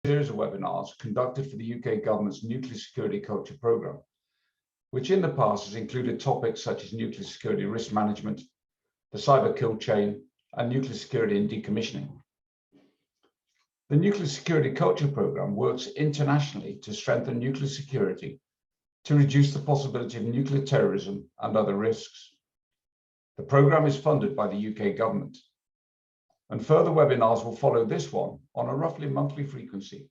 series of webinars conducted for the UK government's Nuclear Security Culture Programme, which in the past has included topics such as nuclear security risk management, the cyber kill chain, and nuclear security and decommissioning. The Nuclear Security Culture Programme works internationally to strengthen nuclear security, to reduce the possibility of nuclear terrorism and other risks. The programme is funded by the UK government, and further webinars will follow this one on a roughly monthly frequency.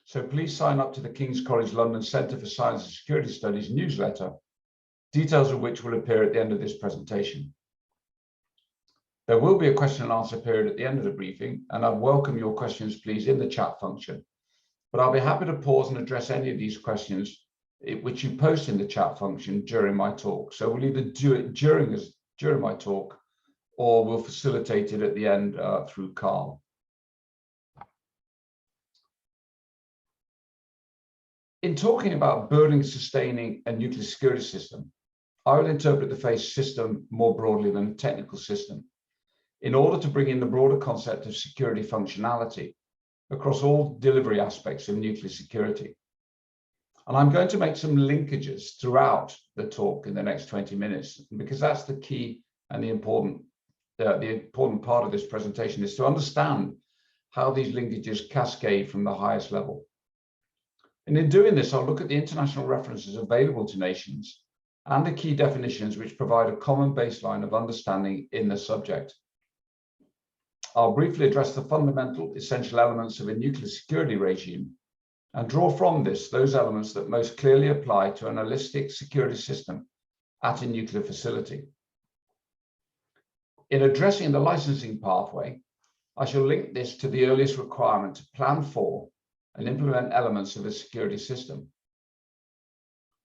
So please sign up to the King's College London Centre for Science and Security Studies newsletter, details of which will appear at the end of this presentation. There will be a question and answer period at the end of the briefing, and I welcome your questions, please, in the chat function. But I'll be happy to pause and address any of these questions which you post in the chat function during my talk. So we'll either do it during my talk, or we'll facilitate it at the end through Carl. In talking about building, sustaining a nuclear security system, I will interpret the phrase system more broadly than a technical system, in order to bring in the broader concept of security functionality across all delivery aspects of nuclear security. And I'm going to make some linkages throughout the talk in the next 20 minutes, because that's the key and the important part of this presentation, is to understand how these linkages cascade from the highest level. And in doing this, I'll look at the international references available to nations and the key definitions which provide a common baseline of understanding in the subject. I'll briefly address the fundamental essential elements of a nuclear security regime and draw from this those elements that most clearly apply to an holistic security system at a nuclear facility. In addressing the licensing pathway, I shall link this to the earliest requirement to plan for and implement elements of a security system.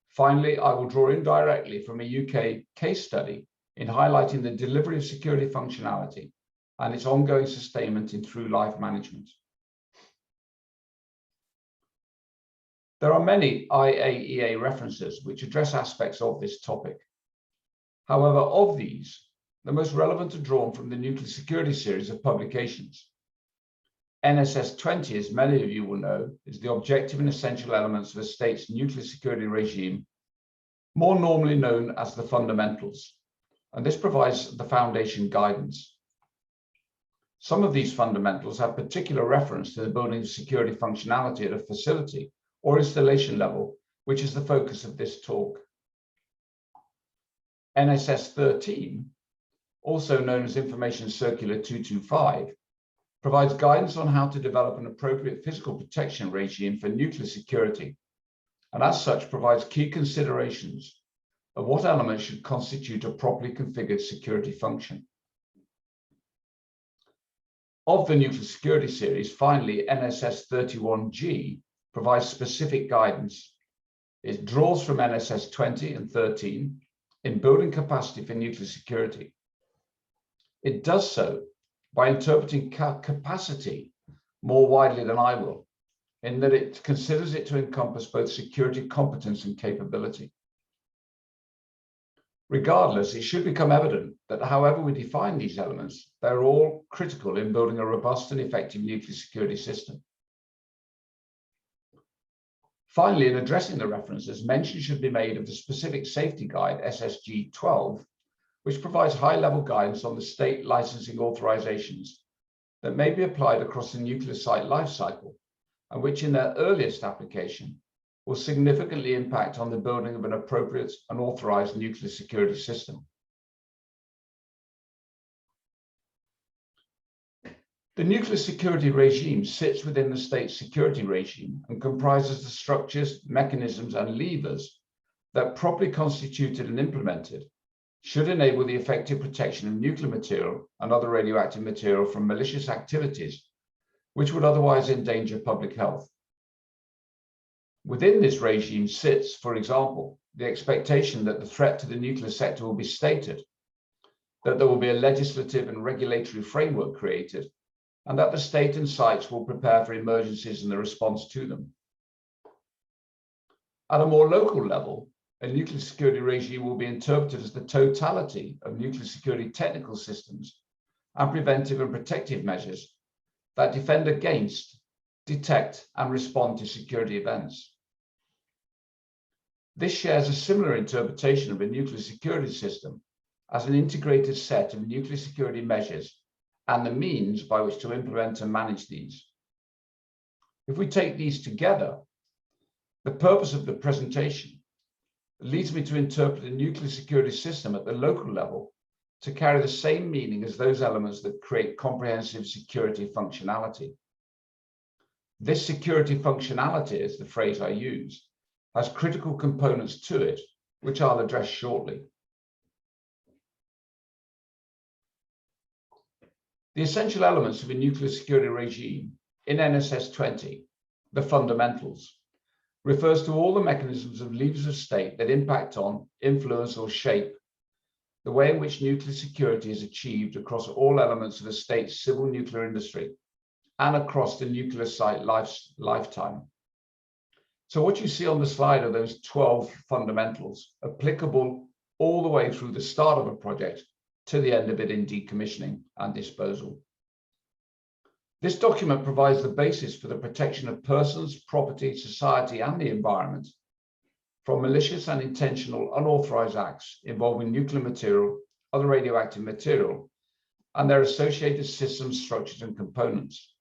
Finally, I will draw indirectly from a UK case study in highlighting the delivery of security functionality and its ongoing sustainment in through life management. There are many IAEA references which address aspects of this topic. However, of these, the most relevant are drawn from the Nuclear Security series of publications. NSS 20, as many of you will know, is the objective and essential elements of a state's nuclear security regime, more normally known as the fundamentals, and this provides the foundation guidance. Some of these fundamentals have particular reference to the building of security functionality at a facility or installation level, which is the focus of this talk. NSS 13, also known as Information Circular 225, provides guidance on how to develop an appropriate physical protection regime for nuclear security, and as such provides key considerations of what elements should constitute a properly configured security function. Of the Nuclear Security series, finally, NSS 31G provides specific guidance. It draws from NSS 20 and 13 in building capacity for nuclear security. It does so by interpreting capacity more widely than I will, in that it considers it to encompass both security competence and capability. Regardless, it should become evident that however we define these elements, they're all critical in building a robust and effective nuclear security system. Finally, in addressing the references, mention should be made of the specific safety guide, SSG 12, which provides high-level guidance on the state licensing authorizations that may be applied across the nuclear site lifecycle, and which in their earliest application will significantly impact on the building of an appropriate and authorized nuclear security system. The nuclear security regime sits within the state security regime and comprises the structures, mechanisms, and levers that, properly constituted and implemented, should enable the effective protection of nuclear material and other radioactive material from malicious activities which would otherwise endanger public health. Within this regime sits, for example, the expectation that the threat to the nuclear sector will be stated, that there will be a legislative and regulatory framework created, and that the state and sites will prepare for emergencies and the response to them. At a more local level, a nuclear security regime will be interpreted as the totality of nuclear security technical systems and preventive and protective measures that defend against, detect, and respond to security events. This shares a similar interpretation of a nuclear security system as an integrated set of nuclear security measures and the means by which to implement and manage these. If we take these together, the purpose of the presentation leads me to interpret a nuclear security system at the local level to carry the same meaning as those elements that create comprehensive security functionality. This security functionality, is the phrase I use, has critical components to it, which I'll address shortly. The essential elements of a nuclear security regime in NSS 20, the fundamentals, refers to all the mechanisms of levers of state that impact on, influence, or shape the way in which nuclear security is achieved across all elements of a state's civil nuclear industry and across the nuclear site lifetime. So what you see on the slide are those 12 fundamentals applicable all the way through the start of a project to the end of it in decommissioning and disposal. This document provides the basis for the protection of persons, property, society, and the environment from malicious and intentional unauthorized acts involving nuclear material, other radioactive material, and their associated systems, structures, and components.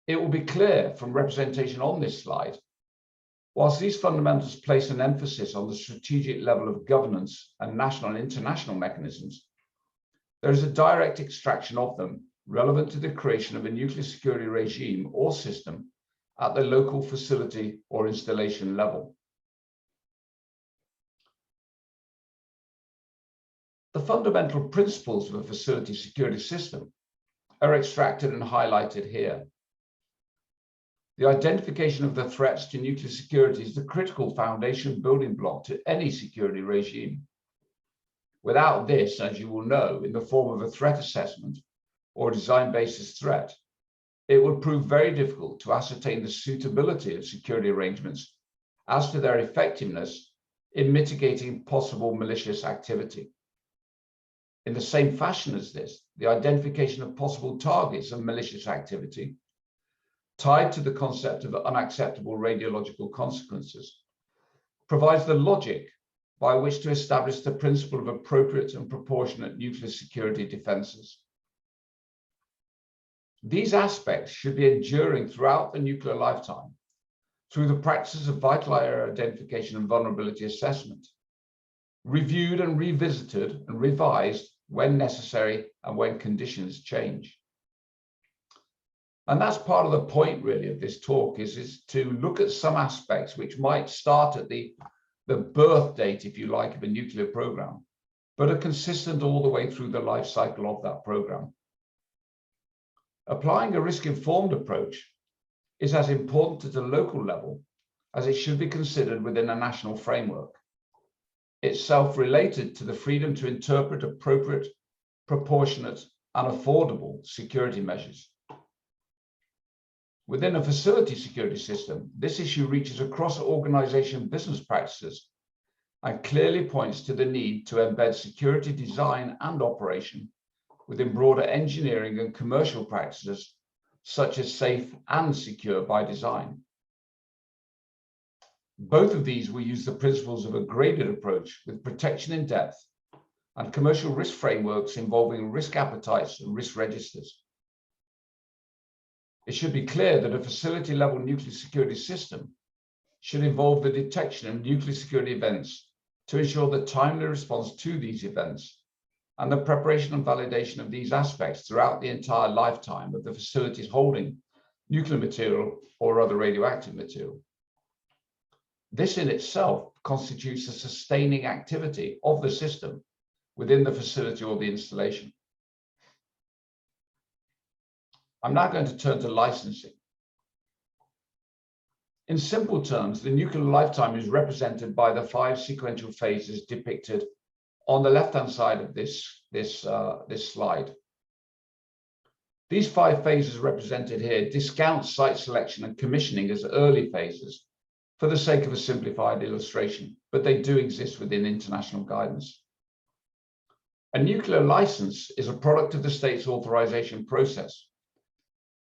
It will be clear from representation on this slide, whilst these fundamentals place an emphasis on the strategic level of governance and national and international mechanisms, there is a direct extraction of them relevant to the creation of a nuclear security regime or system at the local facility or installation level. The fundamental principles of a facility security system are extracted and highlighted here. The identification of the threats to nuclear security is the critical foundation building block to any security regime. Without this, as you will know, in the form of a threat assessment or design basis threat, it would prove very difficult to ascertain the suitability of security arrangements as to their effectiveness in mitigating possible malicious activity. In the same fashion as this, the identification of possible targets of malicious activity tied to the concept of unacceptable radiological consequences provides the logic by which to establish the principle of appropriate and proportionate nuclear security defenses. These aspects should be enduring throughout the nuclear lifetime through the practices of vital area identification and vulnerability assessment, reviewed and revisited and revised when necessary and when conditions change. And that's part of the point really of this talk is to look at some aspects which might start at the birth date, if you like, of a nuclear program, but are consistent all the way through the life cycle of that program. Applying a risk-informed approach is as important at a local level as it should be considered within a national framework. It's self-related to the freedom to interpret appropriate, proportionate, and affordable security measures. Within a facility security system, this issue reaches across organization business practices and clearly points to the need to embed security design and operation within broader engineering and commercial practices, such as safe and secure by design. Both of these will use the principles of a graded approach with protection in depth and commercial risk frameworks involving risk appetites and risk registers. It should be clear that a facility-level nuclear security system should involve the detection of nuclear security events to ensure the timely response to these events and the preparation and validation of these aspects throughout the entire lifetime of the facilities holding nuclear material or other radioactive material. This in itself constitutes a sustaining activity of the system within the facility or the installation. I'm now going to turn to licensing. In simple terms, the nuclear lifetime is represented by the 5 sequential phases depicted on the left-hand side of this slide. These 5 phases represented here discount site selection and commissioning as early phases for the sake of a simplified illustration, but they do exist within international guidance. A nuclear license is a product of the state's authorization process.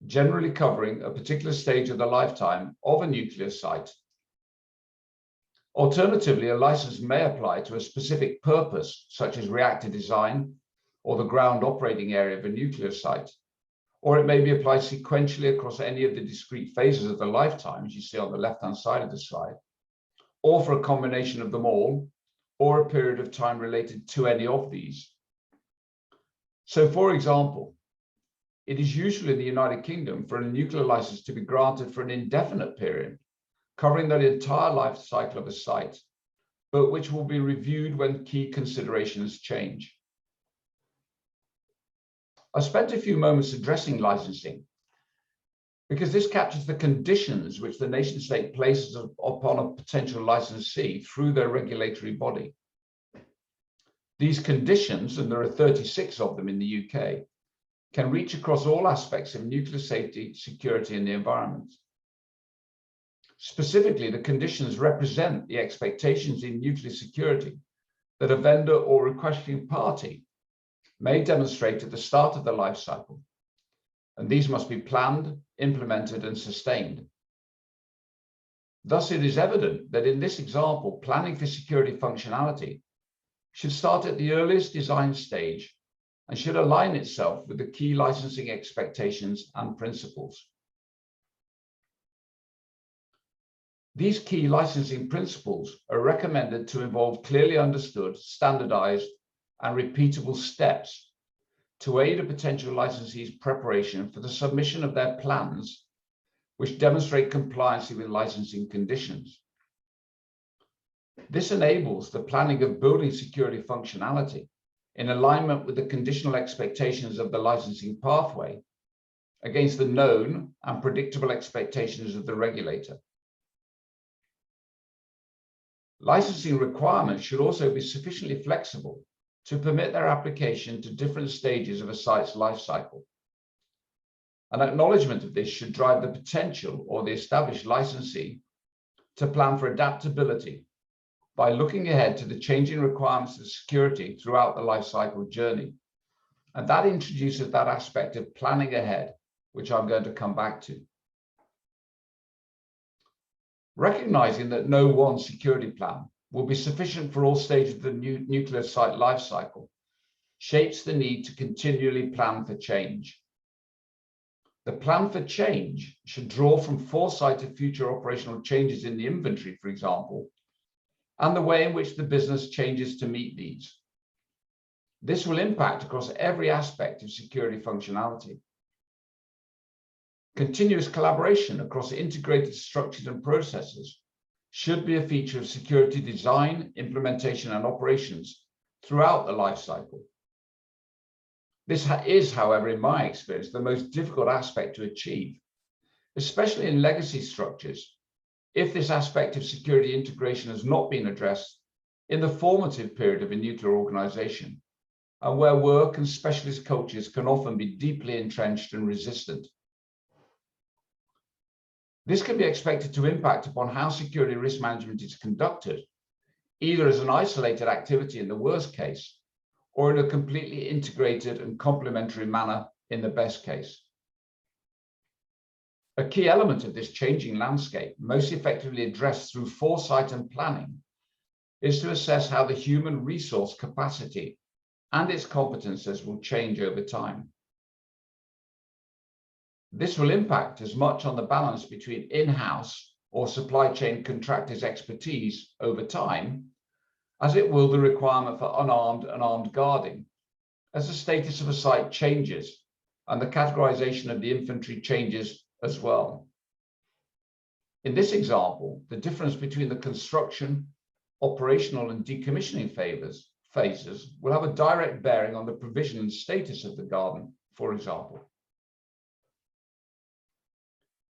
generally covering a particular stage of the lifetime of a nuclear site. Alternatively, a license may apply to a specific purpose, such as reactor design or the ground operating area of a nuclear site, or it may be applied sequentially across any of the discrete phases of the lifetime, as you see on the left-hand side of the slide, or for a combination of them all, or a period of time related to any of these. So, for example, it is usual in the United Kingdom for a nuclear license to be granted for an indefinite period, covering the entire life cycle of a site, but which will be reviewed when key considerations change. I spent a few moments addressing licensing because this captures the conditions which the nation state places upon a potential licensee through their regulatory body. These conditions, and there are 36 of them in the UK, can reach across all aspects of nuclear safety, security, and the environment. Specifically, the conditions represent the expectations in nuclear security that a vendor or requesting party may demonstrate at the start of the life cycle, and these must be planned, implemented, and sustained. Thus, it is evident that in this example, planning for security functionality should start at the earliest design stage and should align itself with the key licensing expectations and principles. These key licensing principles are recommended to involve clearly understood, standardized, and repeatable steps to aid a potential licensee's preparation for the submission of their plans, which demonstrate compliance with licensing conditions. This enables the planning of building security functionality in alignment with the conditional expectations of the licensing pathway against the known and predictable expectations of the regulator. Licensing requirements should also be sufficiently flexible to permit their application to different stages of a site's life cycle. An acknowledgement of this should drive the potential or the established licensee to plan for adaptability by looking ahead to the changing requirements of security throughout the life cycle journey. And that introduces that aspect of planning ahead, which I'm going to come back to. Recognizing that no one security plan will be sufficient for all stages of the nuclear site life cycle shapes the need to continually plan for change. The plan for change should draw from foresight of future operational changes in the inventory, for example, and the way in which the business changes to meet these. This will impact across every aspect of security functionality. Continuous collaboration across integrated structures and processes should be a feature of security design, implementation, and operations throughout the life cycle. This is, however, in my experience, the most difficult aspect to achieve, especially in legacy structures, if this aspect of security integration has not been addressed in the formative period of a nuclear organization, and where work and specialist cultures can often be deeply entrenched and resistant. This can be expected to impact upon how security risk management is conducted, either as an isolated activity in the worst case, or in a completely integrated and complementary manner in the best case. A key element of this changing landscape, most effectively addressed through foresight and planning, is to assess how the human resource capacity and its competences will change over time. This will impact as much on the balance between in-house or supply chain contractors' expertise over time, as it will the requirement for unarmed and armed guarding, as the status of a site changes and the categorization of the infantry changes as well. In this example, the difference between the construction, operational, and decommissioning phases will have a direct bearing on the provision and status of the garden, for example.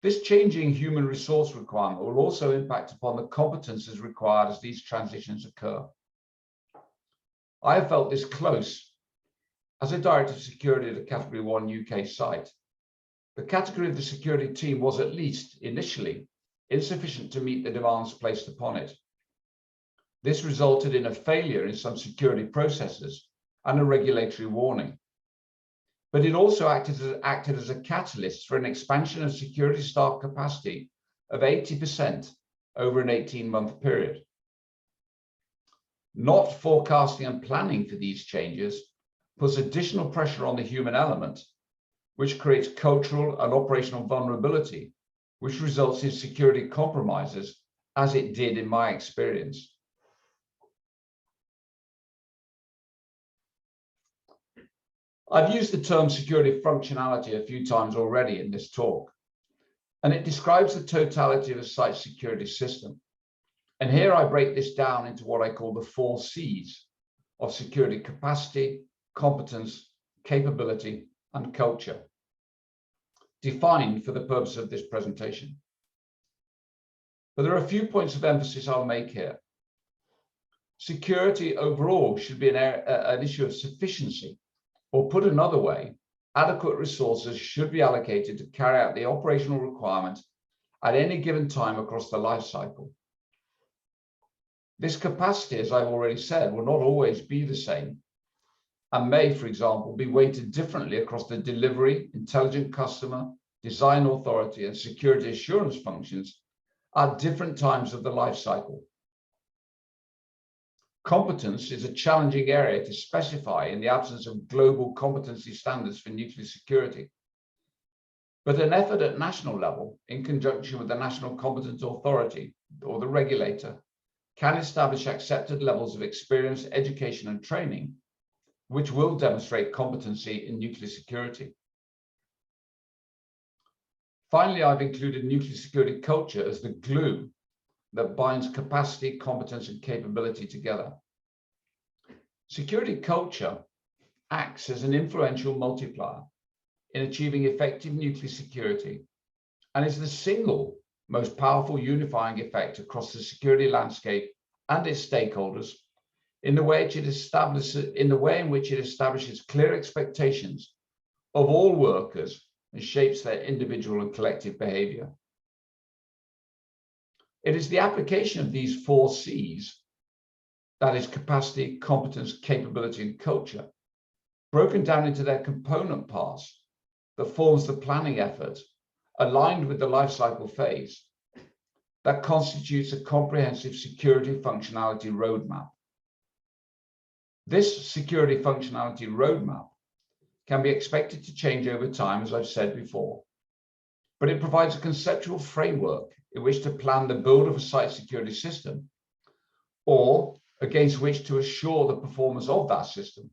This changing human resource requirement will also impact upon the competences required as these transitions occur. I have felt this close as a Director of Security at a Category 1 UK site. The category of the security team was, at least initially, insufficient to meet the demands placed upon it. This resulted in a failure in some security processes and a regulatory warning. but it also acted as a catalyst for an expansion of security staff capacity of 80% over an 18-month period. Not forecasting and planning for these changes puts additional pressure on the human element, which creates cultural and operational vulnerability, which results in security compromises, as it did in my experience. I've used the term security functionality a few times already in this talk, and it describes the totality of a site security system. And here I break this down into what I call the 4 C's of security: capacity, competence, capability, and culture, defined for the purpose of this presentation. But there are a few points of emphasis I'll make here. Security overall should be an issue of sufficiency, or put another way, adequate resources should be allocated to carry out the operational requirement at any given time across the life cycle. This capacity, as I've already said, will not always be the same, and may, for example, be weighted differently across the delivery, intelligent customer, design authority, and security assurance functions at different times of the life cycle. Competence is a challenging area to specify in the absence of global competency standards for nuclear security. But an effort at national level, in conjunction with the National Competent Authority or the regulator, can establish accepted levels of experience, education, and training, which will demonstrate competency in nuclear security. Finally, I've included nuclear security culture as the glue that binds capacity, competence, and capability together. Security culture acts as an influential multiplier in achieving effective nuclear security, and is the single most powerful unifying effect across the security landscape and its stakeholders in the way in which it establishes clear expectations of all workers and shapes their individual and collective behavior. It is the application of these 4 C's, that is capacity, competence, capability, and culture, broken down into their component parts, that forms the planning effort aligned with the life cycle phase that constitutes a comprehensive security functionality roadmap. This security functionality roadmap can be expected to change over time, as I've said before, but it provides a conceptual framework in which to plan the build of a site security system, or against which to assure the performance of that system.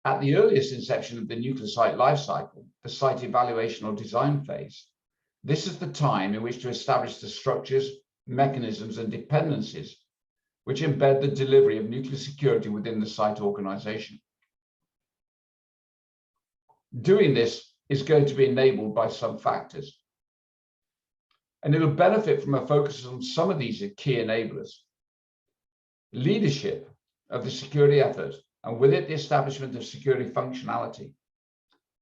At the earliest inception of the nuclear site lifecycle, the site evaluation or design phase, this is the time in which to establish the structures, mechanisms, and dependencies which embed the delivery of nuclear security within the site organization. Doing this is going to be enabled by some factors, and it'll benefit from a focus on some of these key enablers. Leadership of the security effort, and with it the establishment of security functionality,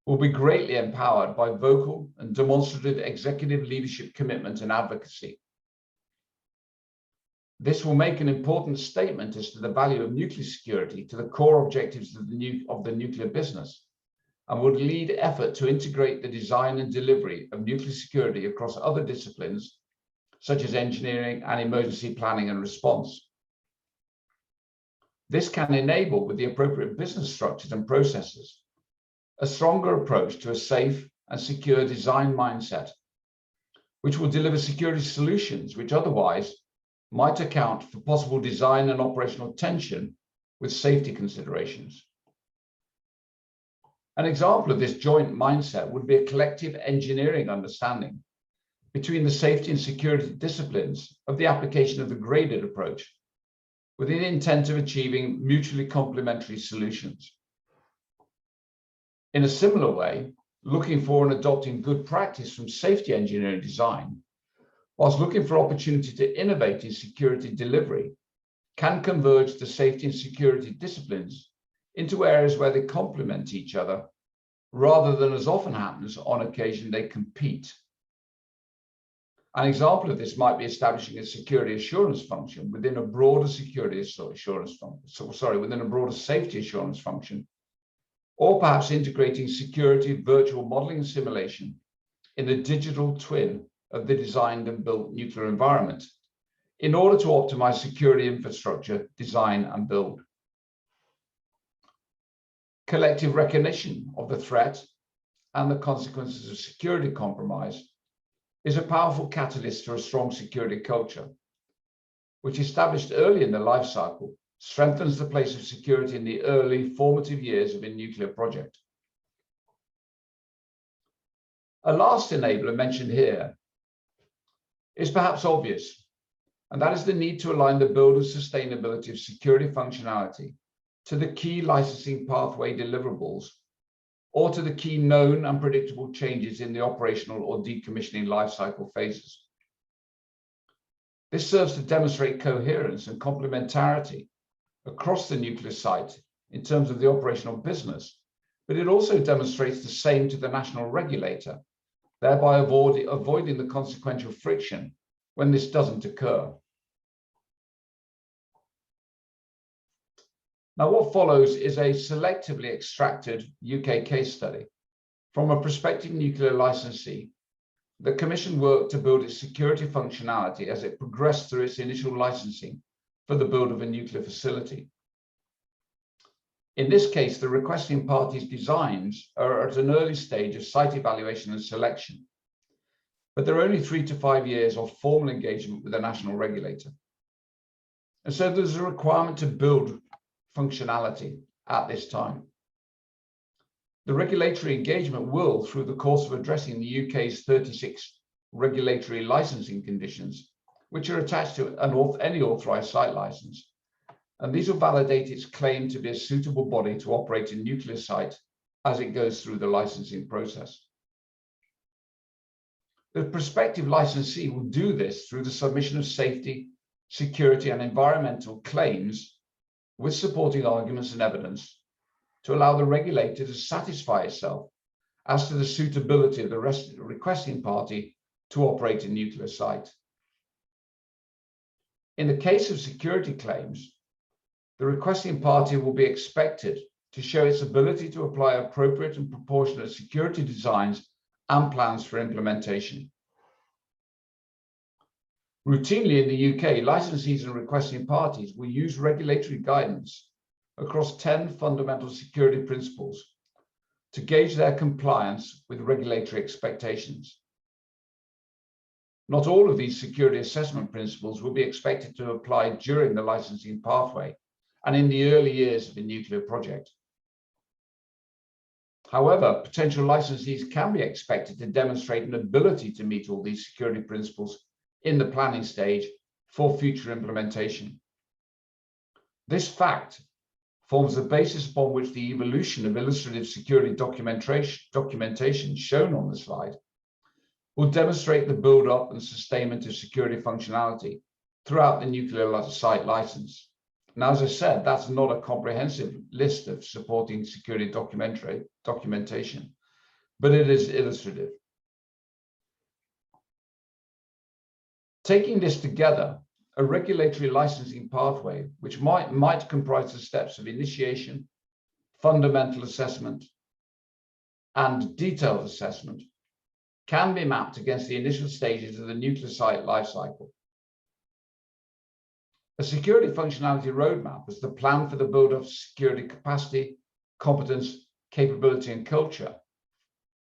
will be greatly empowered by vocal and demonstrative executive leadership commitment and advocacy. This will make an important statement as to the value of nuclear security to the core objectives of the nuclear business, and would lead effort to integrate the design and delivery of nuclear security across other disciplines, such as engineering and emergency planning and response. This can enable, with the appropriate business structures and processes, a stronger approach to a safe and secure design mindset, which will deliver security solutions which otherwise might account for possible design and operational tension with safety considerations. An example of this joint mindset would be a collective engineering understanding between the safety and security disciplines of the application of the graded approach, with the intent of achieving mutually complementary solutions. In a similar way, looking for and adopting good practice from safety engineering design, whilst looking for opportunity to innovate in security delivery, can converge the safety and security disciplines into areas where they complement each other, rather than, as often happens, on occasion they compete. An example of this might be establishing a security assurance function within a broader safety assurance function, or perhaps integrating security, virtual modeling and simulation in the digital twin of the designed and built nuclear environment in order to optimize security infrastructure, design and build. Collective recognition of the threat and the consequences of security compromise is a powerful catalyst to a strong security culture, which established early in the life cycle strengthens the place of security in the early formative years of a nuclear project. A last enabler mentioned here is perhaps obvious, and that is the need to align the build and sustainability of security functionality to the key licensing pathway deliverables or to the key known and predictable changes in the operational or decommissioning lifecycle phases. This serves to demonstrate coherence and complementarity across the nuclear site in terms of the operational business, but it also demonstrates the same to the national regulator, thereby avoiding the consequential friction when this doesn't occur. Now, what follows is a selectively extracted UK case study from a prospective nuclear licensee. The Commission worked to build its security functionality as it progressed through its initial licensing for the build of a nuclear facility. In this case, the requesting party's designs are at an early stage of site evaluation and selection, but there are only 3 to 5 years of formal engagement with the national regulator. And so there's a requirement to build functionality at this time. The regulatory engagement will, through the course of addressing the UK's 36 regulatory licensing conditions, which are attached to any authorised site licence, and these will validate its claim to be a suitable body to operate a nuclear site as it goes through the licensing process. The prospective licensee will do this through the submission of safety, security and environmental claims with supporting arguments and evidence to allow the regulator to satisfy itself as to the suitability of the requesting party to operate a nuclear site. In the case of security claims, the requesting party will be expected to show its ability to apply appropriate and proportionate security designs and plans for implementation. Routinely in the UK, licensees and requesting parties will use regulatory guidance across 10 fundamental security principles to gauge their compliance with regulatory expectations. Not all of these security assessment principles will be expected to apply during the licensing pathway and in the early years of a nuclear project. However, potential licensees can be expected to demonstrate an ability to meet all these security principles in the planning stage for future implementation. This fact forms the basis upon which the evolution of illustrative security documentation shown on the slide will demonstrate the build-up and sustainment of security functionality throughout the nuclear site license. Now, as I said, that's not a comprehensive list of supporting security documentation, but it is illustrative. Taking this together, a regulatory licensing pathway, which might comprise the steps of initiation, fundamental assessment, and detailed assessment, can be mapped against the initial stages of the nuclear site lifecycle. A security functionality roadmap is the plan for the build-up of security capacity, competence, capability, and culture,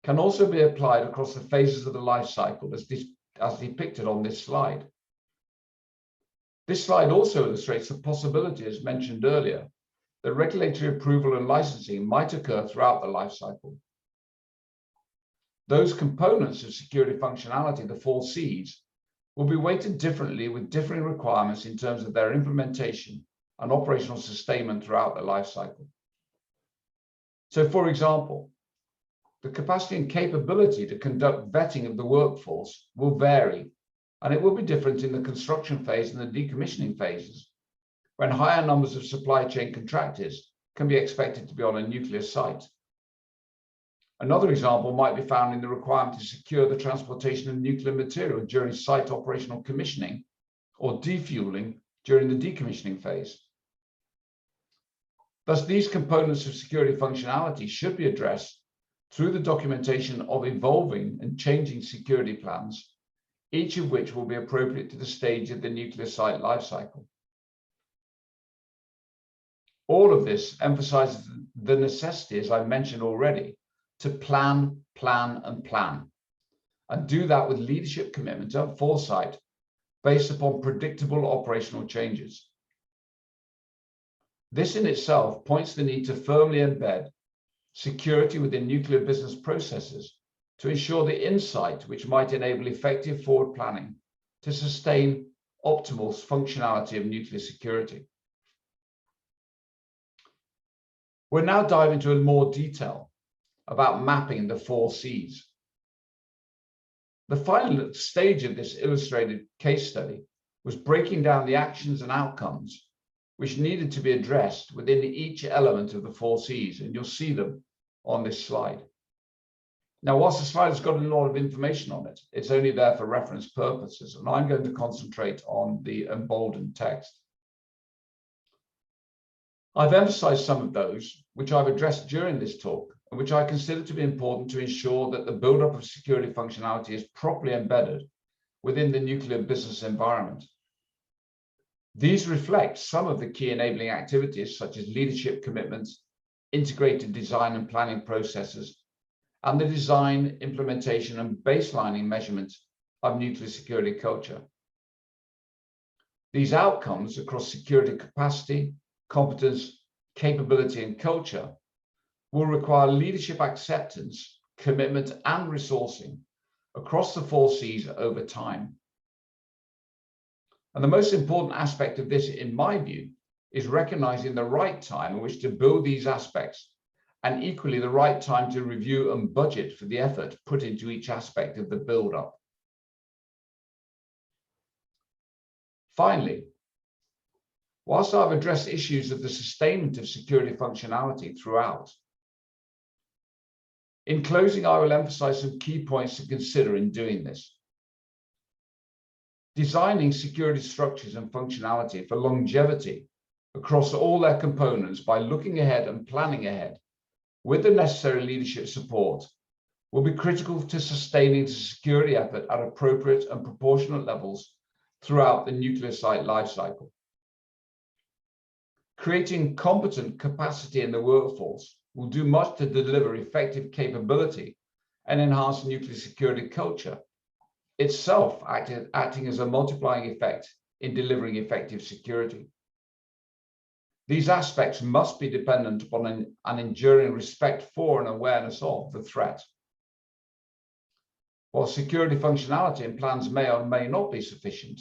can also be applied across the phases of the life cycle as depicted on this slide. This slide also illustrates the possibility, as mentioned earlier, that regulatory approval and licensing might occur throughout the life cycle. Those components of security functionality, the 4 Cs, will be weighted differently with differing requirements in terms of their implementation and operational sustainment throughout the life cycle. So, for example, the capacity and capability to conduct vetting of the workforce will vary, and it will be different in the construction phase and the decommissioning phases, when higher numbers of supply chain contractors can be expected to be on a nuclear site. Another example might be found in the requirement to secure the transportation of nuclear material during site operational commissioning or defueling during the decommissioning phase. Thus, these components of security functionality should be addressed through the documentation of evolving and changing security plans, each of which will be appropriate to the stage of the nuclear site lifecycle. All of this emphasizes the necessity, as I mentioned already, to plan, plan, and do that with leadership commitment and foresight based upon predictable operational changes. This in itself points to the need to firmly embed security within nuclear business processes to ensure the insight which might enable effective forward planning to sustain optimal functionality of nuclear security. We'll now dive into more detail about mapping the 4 Cs. The final stage of this illustrated case study was breaking down the actions and outcomes which needed to be addressed within each element of the 4 Cs, and you'll see them on this slide. Now, whilst the slide has got a lot of information on it, it's only there for reference purposes, and I'm going to concentrate on the emboldened text. I've emphasized some of those which I've addressed during this talk, and which I consider to be important to ensure that the build-up of security functionality is properly embedded within the nuclear business environment. These reflect some of the key enabling activities, such as leadership commitments, integrated design and planning processes, and the design, implementation, and baselining measurement of nuclear security culture. These outcomes across security capacity, competence, capability, and culture will require leadership acceptance, commitment, and resourcing across the 4 Cs over time. And the most important aspect of this, in my view, is recognizing the right time in which to build these aspects, and equally the right time to review and budget for the effort put into each aspect of the build-up. Finally, whilst I've addressed issues of the sustainment of security functionality throughout, in closing, I will emphasize some key points to consider in doing this. Designing security structures and functionality for longevity across all their components by looking ahead and planning ahead with the necessary leadership support will be critical to sustaining the security effort at appropriate and proportionate levels throughout the nuclear site lifecycle. Creating competent capacity in the workforce will do much to deliver effective capability and enhance nuclear security culture, itself acting as a multiplying effect in delivering effective security. These aspects must be dependent upon an enduring respect for and awareness of the threat. While security functionality and plans may or may not be sufficient,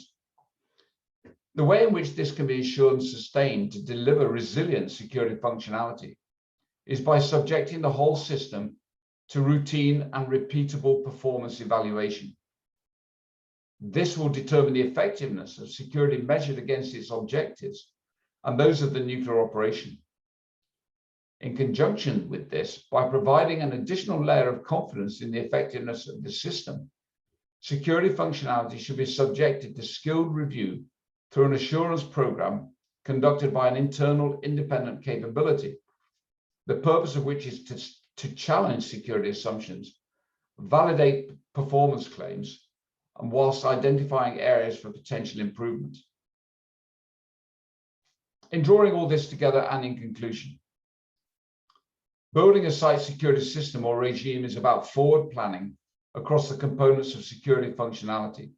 the way in which this can be ensured and sustained to deliver resilient security functionality is by subjecting the whole system to routine and repeatable performance evaluation. This will determine the effectiveness of security measured against its objectives and those of the nuclear operation. In conjunction with this, by providing an additional layer of confidence in the effectiveness of the system, security functionality should be subjected to skilled review through an assurance program conducted by an internal independent capability, the purpose of which is to challenge security assumptions, validate performance claims, and whilst identifying areas for potential improvement. In drawing all this together and in conclusion, building a site security system or regime is about forward planning across the components of security functionality.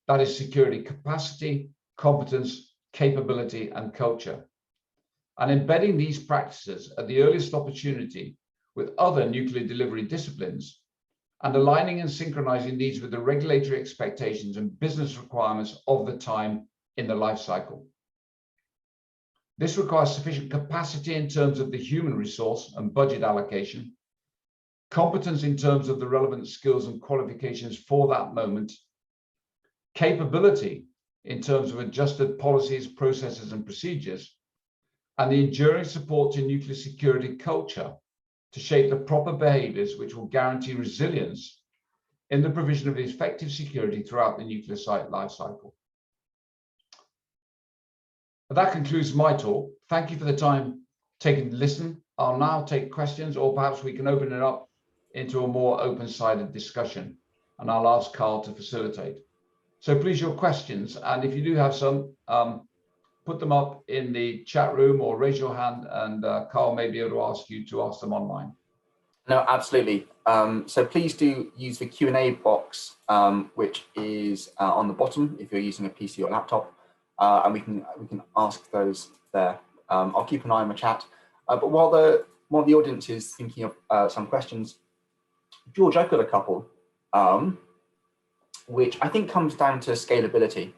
That is security capacity, competence, capability, and culture. And embedding these practices at the earliest opportunity with other nuclear delivery disciplines, and aligning and synchronizing these with the regulatory expectations and business requirements of the time in the life cycle. This requires sufficient capacity in terms of the human resource and budget allocation, competence in terms of the relevant skills and qualifications for that moment, capability in terms of adjusted policies, processes, and procedures, and the enduring support to nuclear security culture to shape the proper behaviors which will guarantee resilience in the provision of effective security throughout the nuclear site lifecycle. That concludes my talk. Thank you for the time taken to listen. I'll now take questions, or perhaps we can open it up into a more open-sided discussion, and I'll ask Carl to facilitate. So please, your questions, and if you do have some, put them up in the chat room or raise your hand, and Carl may be able to ask you to ask them online. No, absolutely. So please do use the Q&A box, which is on the bottom if you're using a PC or laptop, and we can ask those there. I'll keep an eye on the chat. But while the audience is thinking of some questions, George, I've got a couple, which I think comes down to scalability.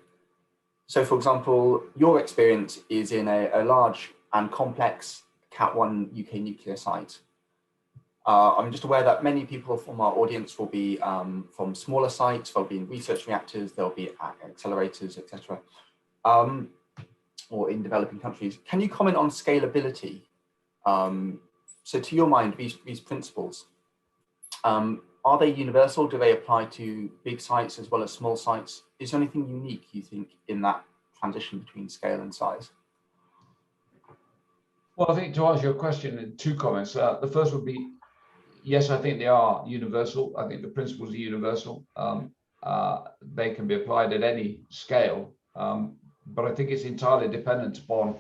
So, for example, your experience is in a large and complex Cat 1 UK nuclear site. I'm just aware that many people from our audience will be from smaller sites, they'll be in research reactors, they'll be at accelerators, etc., or in developing countries. Can you comment on scalability? So to your mind, these principles, are they universal? Do they apply to big sites as well as small sites? Is there anything unique, you think, in that transition between scale and size? Well, I think to answer your question in two comments. The first would be, yes, I think they are universal. I think the principles are universal. They can be applied at any scale, but I think it's entirely dependent upon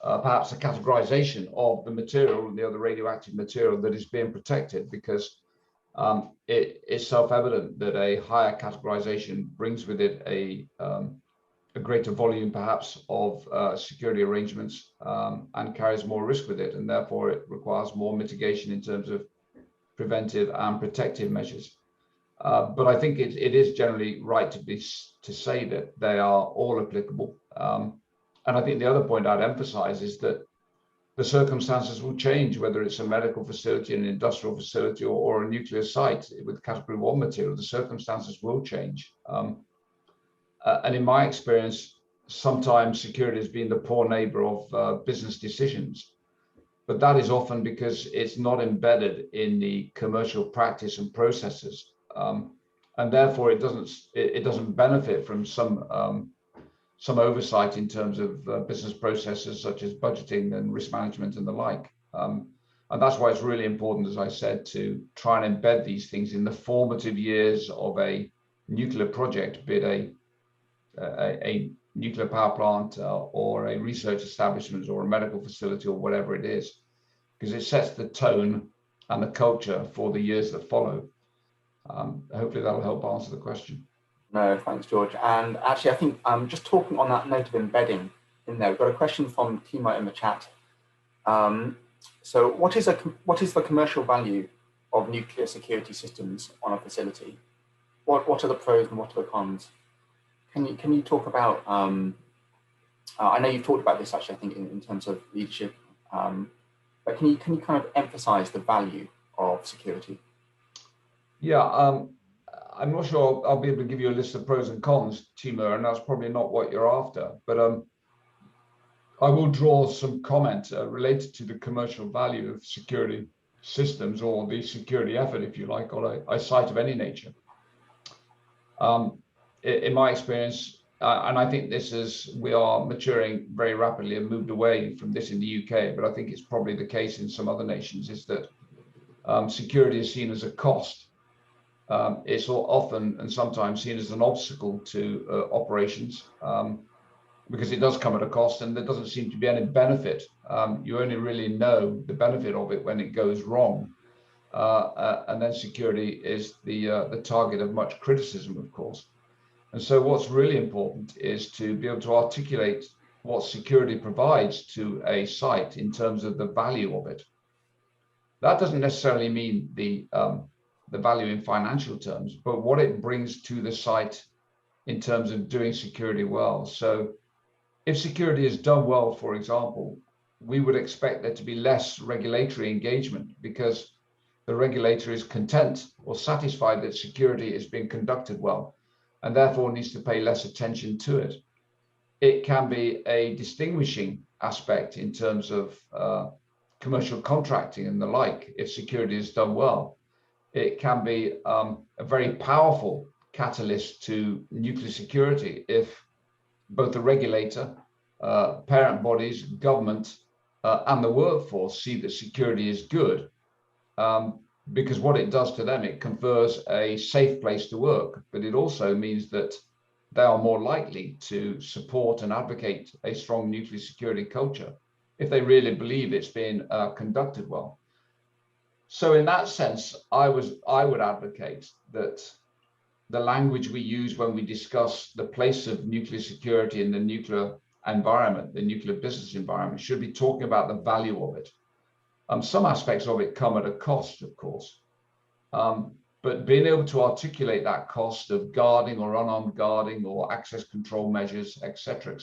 perhaps the categorization of the material and the other radioactive material that is being protected, because it is self-evident that a higher categorization brings with it a greater volume perhaps of security arrangements and carries more risk with it, and therefore it requires more mitigation in terms of preventive and protective measures. But I think it is generally right to say that they are all applicable. And I think the other point I'd emphasize is that the circumstances will change, whether it's a medical facility, an industrial facility, or a nuclear site with category 1 material. The circumstances will change. And in my experience, sometimes security has been the poor neighbor of business decisions. But that is often because it's not embedded in the commercial practice and processes. And therefore it doesn't benefit from some oversight in terms of business processes such as budgeting and risk management and the like. And that's why it's really important, as I said, to try and embed these things in the formative years of a nuclear project, be it a nuclear power plant or a research establishment or a medical facility or whatever it is, because it sets the tone and the culture for the years that follow. Hopefully that'll help answer the question. No, thanks, George. And actually, I think just talking on that note of embedding in there, we've got a question from Timo in the chat. So what is the commercial value of nuclear security systems on a facility? What are the pros and what are the cons? Can you talk about, I know you've talked about this actually, I think, in terms of leadership, but can you kind of emphasize the value of security? Yeah, I'm not sure I'll be able to give you a list of pros and cons, Timo, and that's probably not what you're after, but I will draw some comment related to the commercial value of security systems, or the security effort, if you like, on a site of any nature. In my experience, and I think we are maturing very rapidly and moved away from this in the UK, but I think it's probably the case in some other nations, is that security is seen as a cost. It's often and sometimes seen as an obstacle to operations, because it does come at a cost and there doesn't seem to be any benefit. You only really know the benefit of it when it goes wrong. And then security is the target of much criticism, of course. And so what's really important is to be able to articulate what security provides to a site in terms of the value of it. That doesn't necessarily mean the value in financial terms, but what it brings to the site in terms of doing security well. So if security is done well, for example, we would expect there to be less regulatory engagement, because the regulator is content or satisfied that security is being conducted well, and therefore needs to pay less attention to it. It can be a distinguishing aspect in terms of commercial contracting and the like, if security is done well. It can be a very powerful catalyst to nuclear security if both the regulator, parent bodies, government, and the workforce see that security is good, because what it does to them, it confers a safe place to work, but it also means that they are more likely to support and advocate a strong nuclear security culture if they really believe it's being conducted well. So in that sense, I would advocate that the language we use when we discuss the place of nuclear security in the nuclear environment, the nuclear business environment, should be talking about the value of it. Some aspects of it come at a cost, of course, but being able to articulate that cost of guarding or unarmed guarding or access control measures, etc.,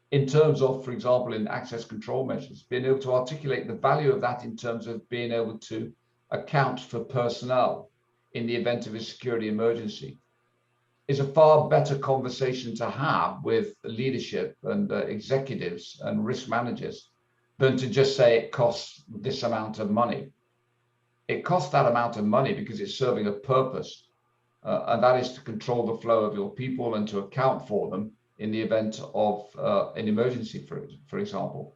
in terms of, for example, in access control measures, being able to articulate the value of that in terms of being able to account for personnel in the event of a security emergency is a far better conversation to have with leadership and executives and risk managers than to just say it costs this amount of money. It costs that amount of money because it's serving a purpose, and that is to control the flow of your people and to account for them in the event of an emergency, for example.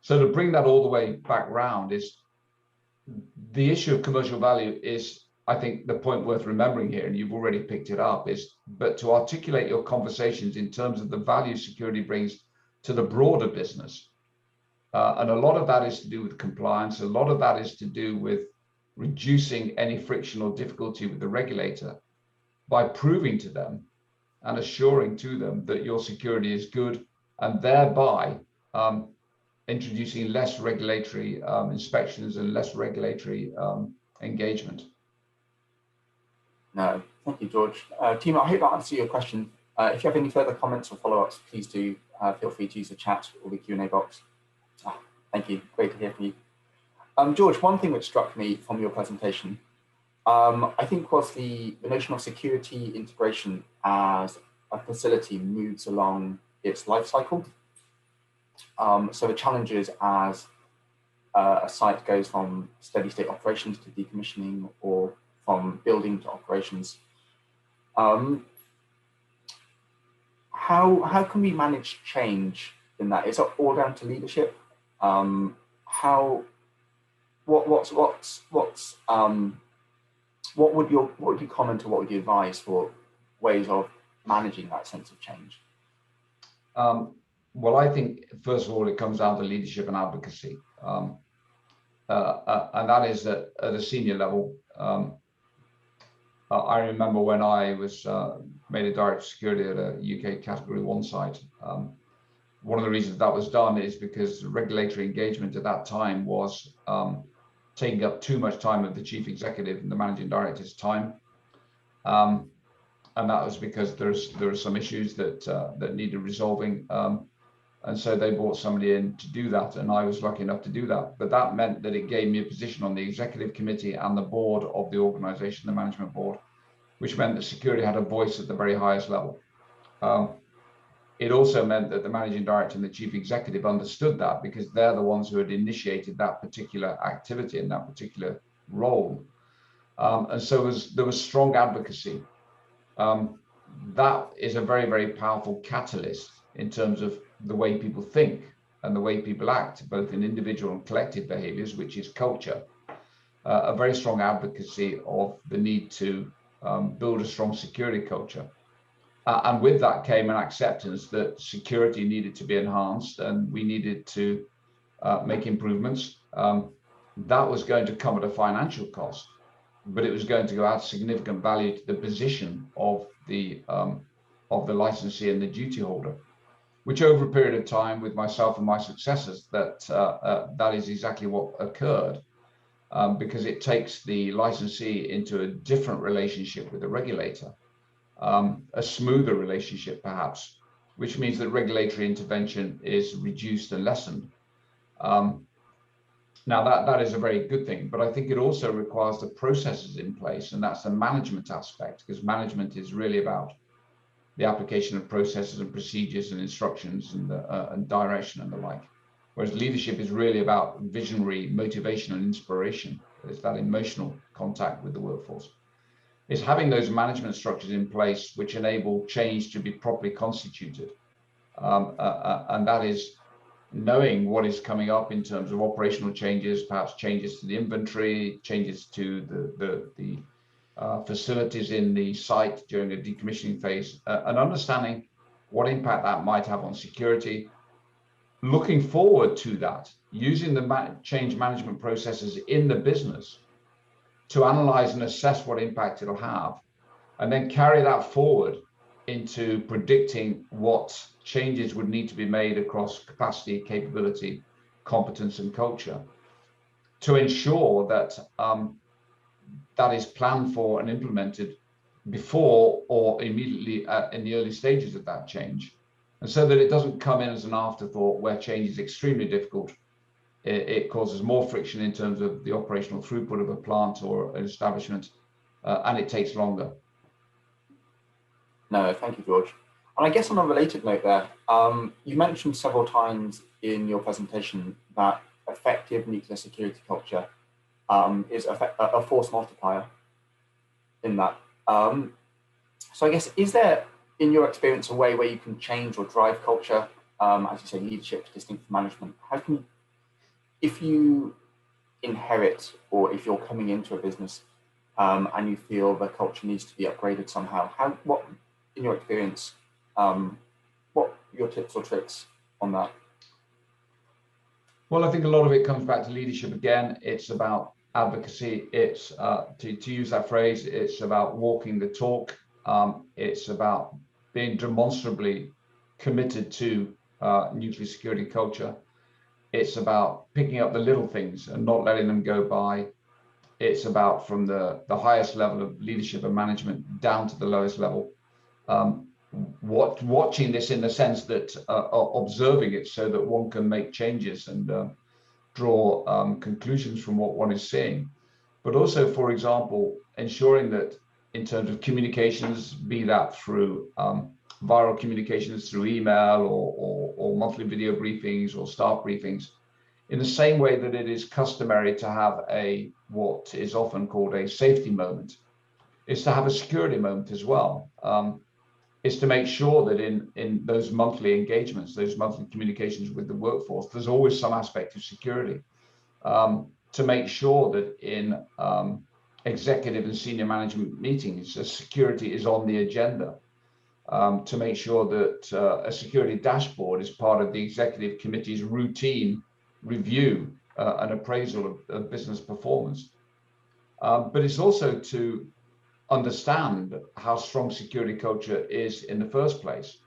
So to bring that all the way back round, is the issue of commercial value is, I think, the point worth remembering here, and you've already picked it up, is but to articulate your conversations in terms of the value security brings to the broader business. And a lot of that is to do with compliance. A lot of that is to do with reducing any friction or difficulty with the regulator by proving to them and assuring to them that your security is good, and thereby introducing less regulatory inspections and less regulatory engagement. No, thank you, George. Timo, I hope that answers your question. If you have any further comments or follow-ups, please do feel free to use the chat or the Q&A box. Thank you, great to hear from you. George, one thing which struck me from your presentation, I think, was the notion of security integration as a facility moves along its life cycle. So the challenges as a site goes from steady state operations to decommissioning, or from building to operations. How can we manage change in that? Is it all down to leadership? What would you comment, or what would you advise for ways of managing that sense of change? Well, I think, first of all, it comes down to leadership and advocacy. And that is at a senior level. I remember when I was made a director of security at a UK Category 1 site, one of the reasons that was done is because regulatory engagement at that time was taking up too much time of the chief executive and the managing director's time. And that was because there are some issues that needed resolving. And so they brought somebody in to do that, and I was lucky enough to do that. But that meant that it gave me a position on the executive committee and the board of the organization, the management board, which meant that security had a voice at the very highest level. It also meant that the managing director and the chief executive understood that, because they're the ones who had initiated that particular activity and that particular role. And so there was strong advocacy. That is a very, very powerful catalyst in terms of the way people think and the way people act, both in individual and collective behaviors, which is culture. A very strong advocacy of the need to build a strong security culture. And with that came an acceptance that security needed to be enhanced and we needed to make improvements. That was going to come at a financial cost, but it was going to add significant value to the position of the licensee and the duty holder, which over a period of time with myself and my successors, that is exactly what occurred, because it takes the licensee into a different relationship with the regulator, a smoother relationship perhaps, which means that regulatory intervention is reduced and lessened. Now that is a very good thing, but I think it also requires the processes in place, and that's the management aspect, because management is really about the application of processes and procedures and instructions and direction and the like. Whereas leadership is really about visionary motivation and inspiration. It's that emotional contact with the workforce. It's having those management structures in place which enable change to be properly constituted. And that is knowing what is coming up in terms of operational changes, perhaps changes to the inventory, changes to the facilities in the site during the decommissioning phase, and understanding what impact that might have on security, looking forward to that, using the change management processes in the business to analyze and assess what impact it'll have, and then carry that forward into predicting what changes would need to be made across capacity, capability, competence, and culture to ensure that that is planned for and implemented before or immediately in the early stages of that change. And so that it doesn't come in as an afterthought where change is extremely difficult. It causes more friction in terms of the operational throughput of a plant or an establishment, and it takes longer. No, thank you, George. And I guess on a related note there, you mentioned several times in your presentation that effective nuclear security culture is a force multiplier in that. So I guess, is there, in your experience, a way where you can change or drive culture, as you say, leadership distinct from management? How can you, if you inherit, or if you're coming into a business and you feel the culture needs to be upgraded somehow, what, in your experience, what are your tips or tricks on that? Well, I think a lot of it comes back to leadership again. It's about advocacy. It's, to use that phrase, it's about walking the talk. It's about being demonstrably committed to nuclear security culture. It's about picking up the little things and not letting them go by. It's about, from the highest level of leadership and management down to the lowest level, watching this in the sense that observing it so that one can make changes and draw conclusions from what one is seeing. But also, for example, ensuring that in terms of communications, be that through viral communications through email or monthly video briefings or staff briefings, in the same way that it is customary to have what is often called a safety moment, is to have a security moment as well. Is to make sure that in those monthly engagements, those monthly communications with the workforce, there's always some aspect of security. To make sure that in executive and senior management meetings, security is on the agenda. To make sure that a security dashboard is part of the executive committee's routine review and appraisal of business performance. But it's also to understand how strong security culture is in the first place,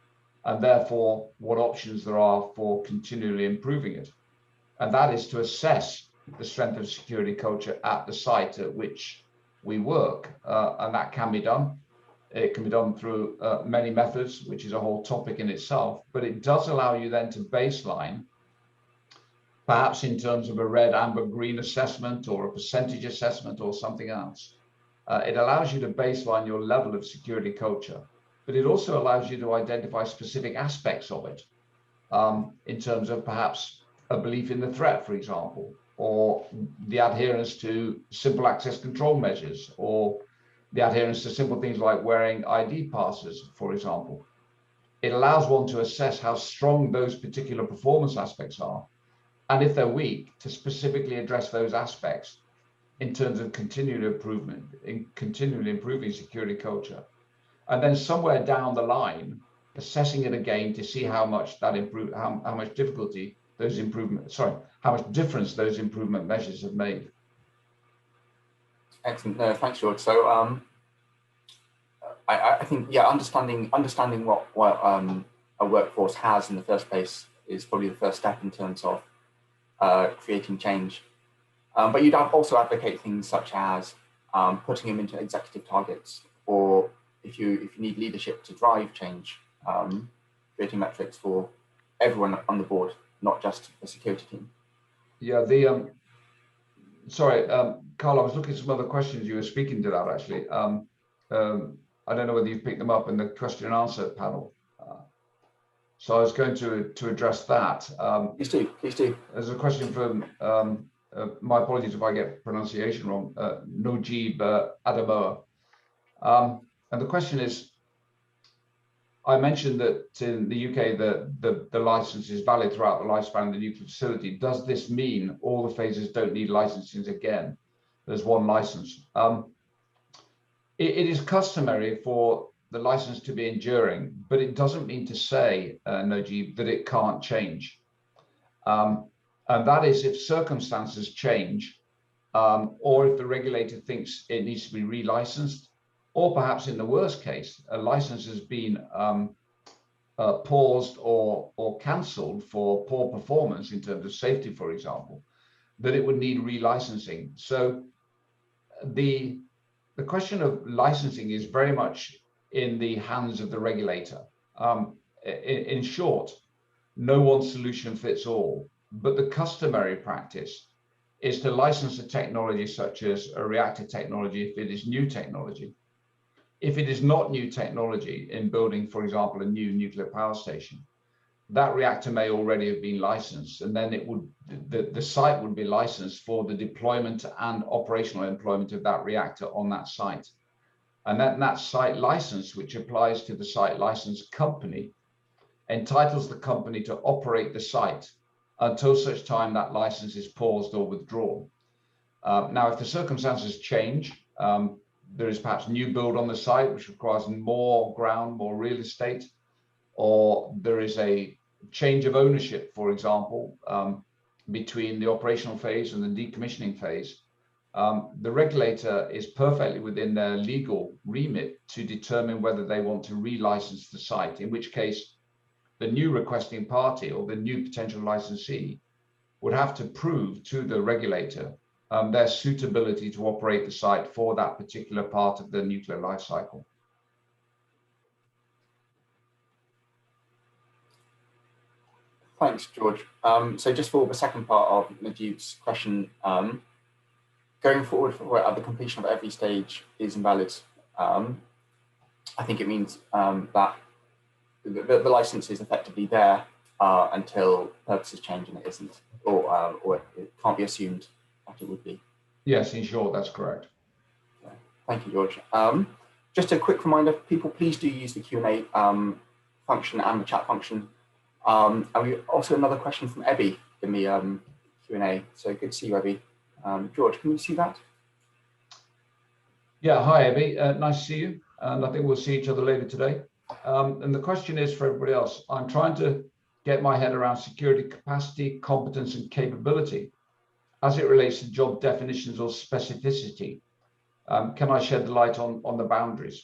and therefore what options there are for continually improving it. And that is to assess the strength of security culture at the site at which we work. And that can be done. It can be done through many methods, which is a whole topic in itself, but it does allow you then to baseline, perhaps in terms of a red, amber, green assessment or a percentage assessment or something else. It allows you to baseline your level of security culture, but it also allows you to identify specific aspects of it in terms of perhaps a belief in the threat, for example, or the adherence to simple access control measures, or the adherence to simple things like wearing ID passes, for example. It allows one to assess how strong those particular performance aspects are, and if they're weak, to specifically address those aspects in terms of continual improvement, in continually improving security culture. And then somewhere down the line, assessing it again to see how much that how much difficulty those how much difference those improvement measures have made. Excellent. No, thanks, George. So I think, yeah, understanding what a workforce has in the first place is probably the first step in terms of creating change. But you'd also advocate things such as putting them into executive targets, or if you need leadership to drive change, creating metrics for everyone on the board, not just the security team. Yeah, sorry, Carl, I was looking at some other questions you were speaking to that actually. I don't know whether you've picked them up in the question and answer panel. So I was going to address that. Please do. There's a question from, my apologies if I get pronunciation wrong, Nojib Adamoa. And the question is, I mentioned that in the UK, the license is valid throughout the lifespan of the nuclear facility. Does this mean all the phases don't need licensing again? There's one license. It is customary for the license to be enduring, but it doesn't mean to say, Najib, that it can't change. And that is if circumstances change, or if the regulator thinks it needs to be relicensed, or perhaps in the worst case, a license has been paused or cancelled for poor performance in terms of safety, for example, that it would need relicensing. So the question of licensing is very much in the hands of the regulator. In short, no one solution fits all, but the customary practice is to license a technology such as a reactor technology if it is new technology. If it is not new technology in building, for example, a new nuclear power station, that reactor may already have been licensed, and then it would the site would be licensed for the deployment and operational employment of that reactor on that site. And that site license, which applies to the site license company, entitles the company to operate the site until such time that license is paused or withdrawn. Now, if the circumstances change, there is perhaps new build on the site, which requires more ground, more real estate, or there is a change of ownership, for example, between the operational phase and the decommissioning phase. The regulator is perfectly within their legal remit to determine whether they want to relicense the site, in which case the new requesting party or the new potential licensee would have to prove to the regulator their suitability to operate the site for that particular part of the nuclear life cycle. Thanks, George. So just for the second part of Najib's question, going forward where the completion of every stage is invalid, I think it means that the license is effectively there until purposes change and it isn't, or it can't be assumed that it would be. Yes, in short, that's correct. Yeah. Thank you, George. Just a quick reminder, people, please do use the Q&A function and the chat function. And we also another question from Ebby in the Q&A. So good to see you, Ebby. George, can you see that? Yeah, hi, Ebby. Nice to see you. And I think we'll see each other later today. And the question is for everybody else. I'm trying to get my head around security capacity, competence, and capability as it relates to job definitions or specificity. Can I shed the light on the boundaries?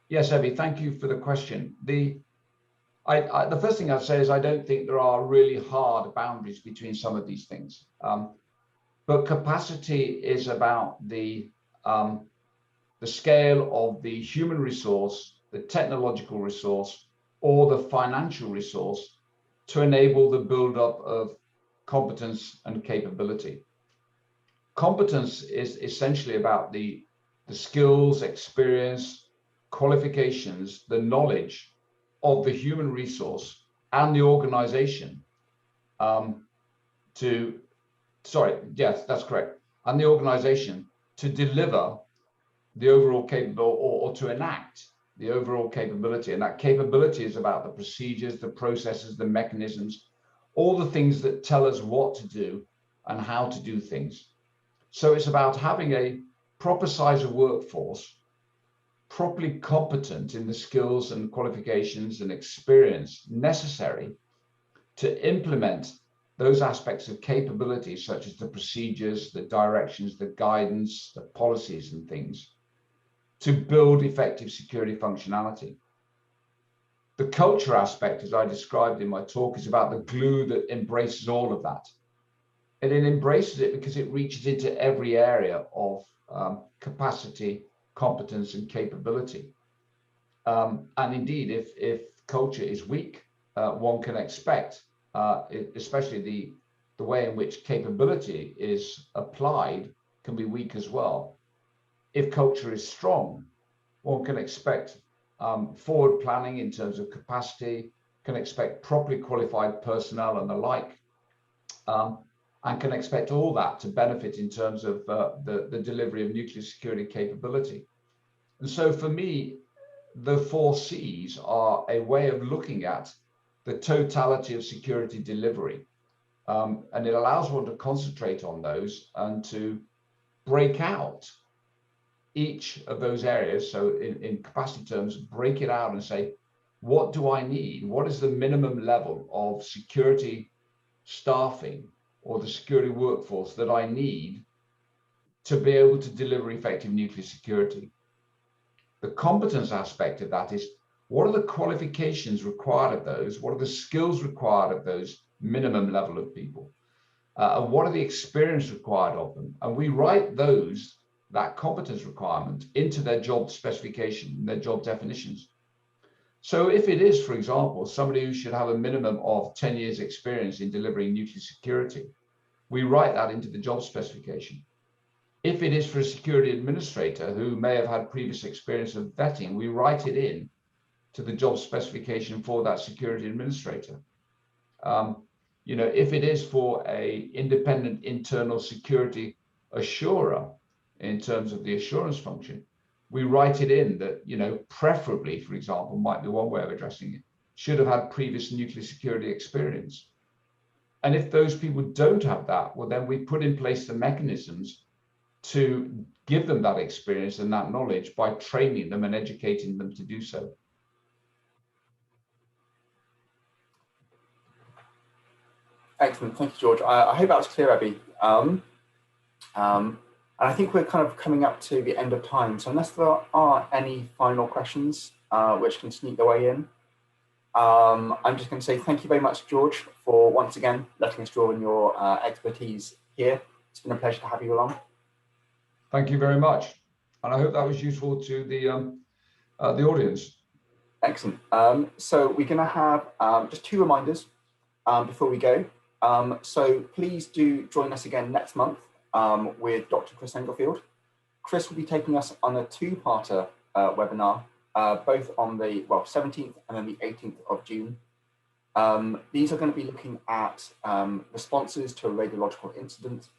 Yes, Ebby, thank you for the question. The first thing I'd say is I don't think there are really hard boundaries between some of these things. But capacity is about the scale of the human resource, the technological resource, or the financial resource to enable the buildup of competence and capability. Competence is essentially about the skills, experience, qualifications, the knowledge of the human resource and the organization and the organization to deliver the overall capability or to enact the overall capability. And that capability is about the procedures, the processes, the mechanisms, all the things that tell us what to do and how to do things. So it's about having a proper size of workforce, properly competent in the skills and qualifications and experience necessary to implement those aspects of capability, such as the procedures, the directions, the guidance, the policies and things, to build effective security functionality. The culture aspect, as I described in my talk, is about the glue that embraces all of that. And it embraces it because it reaches into every area of capacity, competence, and capability. And indeed, if culture is weak, one can expect, especially the way in which capability is applied can be weak as well. If culture is strong, one can expect forward planning in terms of capacity, can expect properly qualified personnel and the like, and can expect all that to benefit in terms of the delivery of nuclear security capability. And so for me, the 4 C's are a way of looking at the totality of security delivery. And it allows one to concentrate on those and to break out each of those areas. So in capacity terms, break it out and say, what do I need? What is the minimum level of security staffing or the security workforce that I need to be able to deliver effective nuclear security? The competence aspect of that is, what are the qualifications required of those? What are the skills required of those minimum level of people? And what are the experience required of them? And we write that competence requirement into their job specification, their job definitions. So if it is, for example, somebody who should have a minimum of 10 years experience in delivering nuclear security, we write that into the job specification. If it is for a security administrator who may have had previous experience of vetting, we write it in to the job specification for that security administrator. You know, if it is for a independent internal security assurer in terms of the assurance function, we write it in that, you know, preferably, for example, might be one way of addressing it, should have had previous nuclear security experience. And if those people don't have that, well, then we put in place the mechanisms to give them that experience and that knowledge by training them and educating them to do so. Excellent, thank you, George. I hope that was clear, Abby. And I think we're kind of coming up to the end of time. So unless there are any final questions which can sneak their way in, I'm just going to say thank you very much, George, for once again letting us draw on your expertise here. It's been a pleasure to have you along. Thank you very much, and I hope that was useful to the audience. Excellent. So we're going to have just 2 reminders before we go. So please do join us again next month with Dr. Chris Englefield. Chris will be taking us on a 2-parter webinar, both on the 17th and then the 18th of June. These are going to be looking at responses to a radiological incident,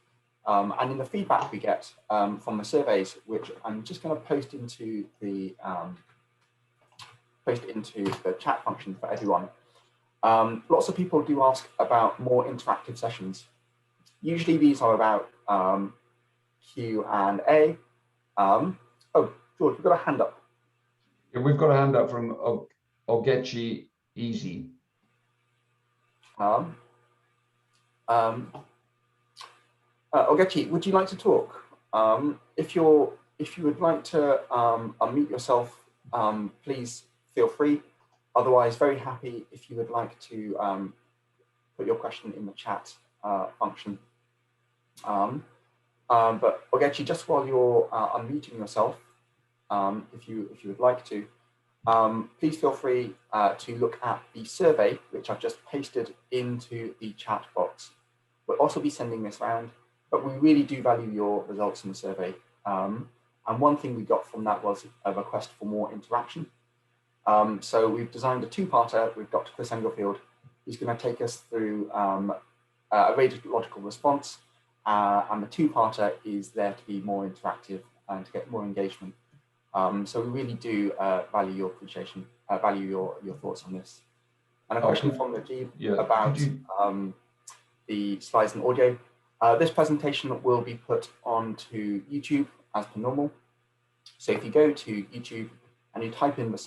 and in the feedback we get from the surveys, which I'm just going to post into the chat function for everyone. Lots of people do ask about more interactive sessions. Usually these are about Q&A. Oh, George, we've got a hand up. Yeah, we've got a hand up from Ogechi Easy. Ogechi, would you like to talk? If you would like to unmute yourself, please feel free. Otherwise, very happy if you would like to put your question in the chat function. But Ogechi, just while you're unmuting yourself, if you would like to, please feel free to look at the survey, which I've just pasted into the chat box. We'll also be sending this around, but we really do value your results in the survey. And one thing we got from that was a request for more interaction. So we've designed a 2-parter with Dr. Chris Englefield. He's going to take us through a radiological response, and the 2-parter is there to be more interactive and to get more engagement. So we really do value your appreciation, value your thoughts on this. And a question from Najib about the slides and audio. This presentation will be put onto YouTube as per normal. So if you go to YouTube and you type in the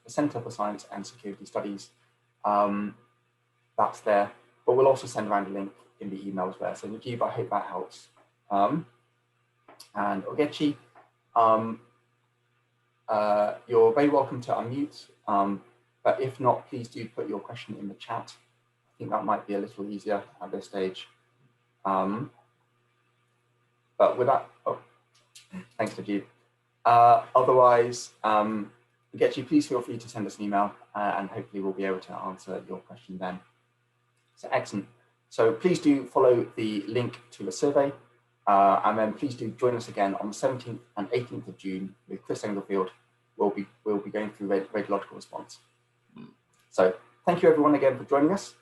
Centre for Science and Security Studies, that's there. But we'll also send around a link in the email as well. So Najib, I hope that helps. And Ogechi, you're very welcome to unmute, but if not, please do put your question in the chat. I think that might be a little easier at this stage. But with that, thanks, Najib. Otherwise, Ogechi, please feel free to send us an email, and hopefully we'll be able to answer your question then. So excellent. So please do follow the link to the survey, and then please do join us again on the 17th and 18th of June with Chris Englefield. We'll be going through radiological response. So thank you everyone again for joining us.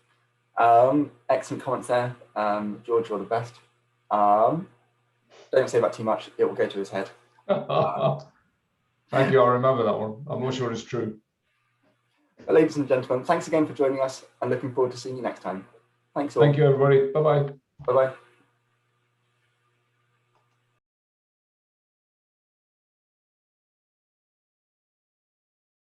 Excellent comments there. George, you're the best. Don't say that too much, it will go to his head. Thank you. I'll remember that one. I'm not sure it's true. Well, ladies and gentlemen, thanks again for joining us and looking forward to seeing you next time. Thanks all. Thank you, everybody. Bye-bye. Bye-bye.